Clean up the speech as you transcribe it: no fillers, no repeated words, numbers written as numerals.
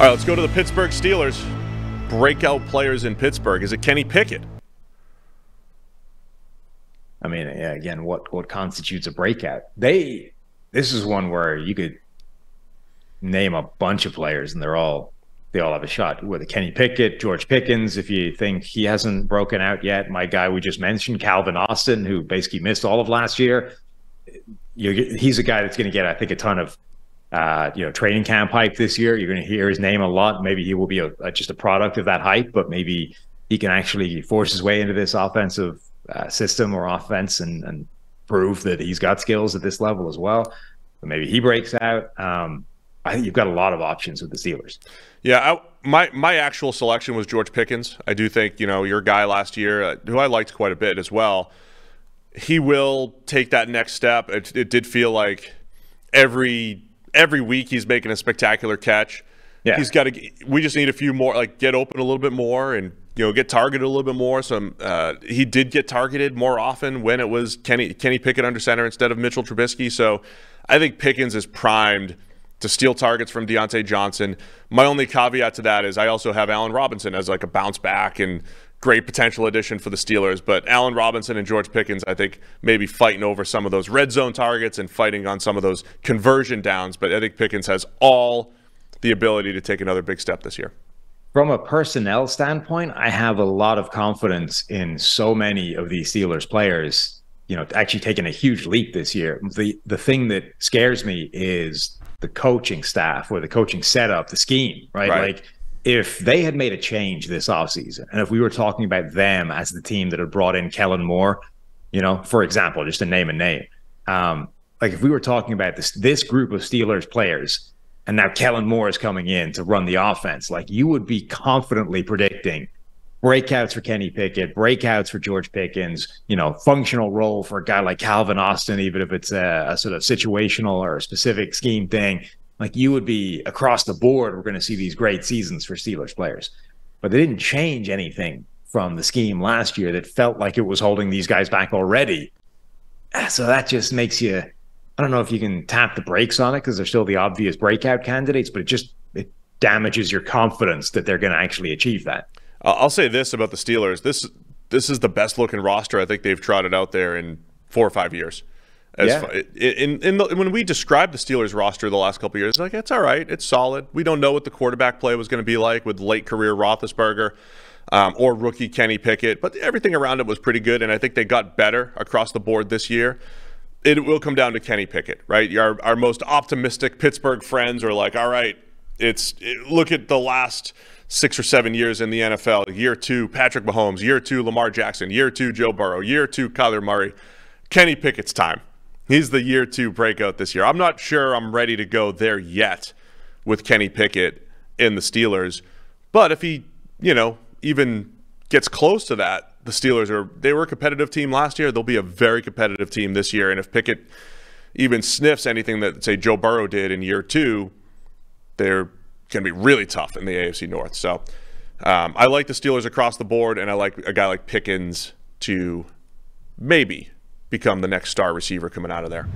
All right, let's go to the Pittsburgh Steelers. Breakout players in Pittsburgh. Is it Kenny Pickett? I mean, yeah, again, what constitutes a breakout? This is one where you could name a bunch of players and they all have a shot. Whether Kenny Pickett, George Pickens, if you think he hasn't broken out yet, my guy we just mentioned, Calvin Austin, who basically missed all of last year. He's a guy that's going to get, I think, a ton of training camp hype this year. You're going to hear his name a lot. Maybe he will be just a product of that hype, but maybe he can actually force his way into this offensive system or offense and prove that he's got skills at this level as well. But maybe he breaks out. I think you've got a lot of options with the Steelers. Yeah, my actual selection was George Pickens. I do think, your guy last year, who I liked quite a bit as well, he will take that next step. It did feel like every week he's making a spectacular catch. Yeah. We just need a few more, get open a little bit more and, get targeted a little bit more. So he did get targeted more often when it was Kenny Pickett under center instead of Mitchell Trubisky. So I think Pickens is primed to steal targets from Deontay Johnson. My only caveat to that is I also have Allen Robinson as a bounce back and great potential addition for the Steelers. But Allen Robinson and George Pickens, I think, maybe fighting over some of those red zone targets and fighting on some of those conversion downs. But I think Pickens has all the ability to take another big step this year. From a personnel standpoint, I have a lot of confidence in so many of these Steelers players, actually taking a huge leap this year. The thing that scares me is the coaching staff or the coaching setup, the scheme, right? If they had made a change this offseason, and if we were talking about them as the team that had brought in Kellen Moore, for example, just to name a name, if we were talking about this group of Steelers players, and now Kellen Moore is coming in to run the offense, you would be confidently predicting breakouts for Kenny Pickett, breakouts for George Pickens, functional role for a guy like Calvin Austin, even if it's a sort of situational or a specific scheme thing. You would be across the board, we're going to see these great seasons for Steelers players. But they didn't change anything from the scheme last year that felt like it was holding these guys back already. So that just makes you, I don't know if you can tap the brakes on it because they're still the obvious breakout candidates, but it damages your confidence that they're going to actually achieve that. I'll say this about the Steelers. This is the best looking roster I think they've trotted out there in 4 or 5 years. When we described the Steelers roster the last couple of years, it's all right, it's solid. We don't know what the quarterback play was going to be like with late career Roethlisberger or rookie Kenny Pickett, but everything around it was pretty good, and I think they got better across the board this year. It will come down to Kenny Pickett, right? Our most optimistic Pittsburgh friends are like, all right, look at the last 6 or 7 years in the NFL. Year 2, Patrick Mahomes. Year 2, Lamar Jackson. Year 2, Joe Burrow. Year 2, Kyler Murray. Kenny Pickett's time. He's the year 2 breakout this year. I'm not sure I'm ready to go there yet with Kenny Pickett in the Steelers. But if he, even gets close to that, the Steelers they were a competitive team last year. They'll be a very competitive team this year. And if Pickett even sniffs anything that, say, Joe Burrow did in year 2, they're going to be really tough in the AFC North. So I like the Steelers across the board, and I like a guy like Pickens to maybe become the next star receiver coming out of there.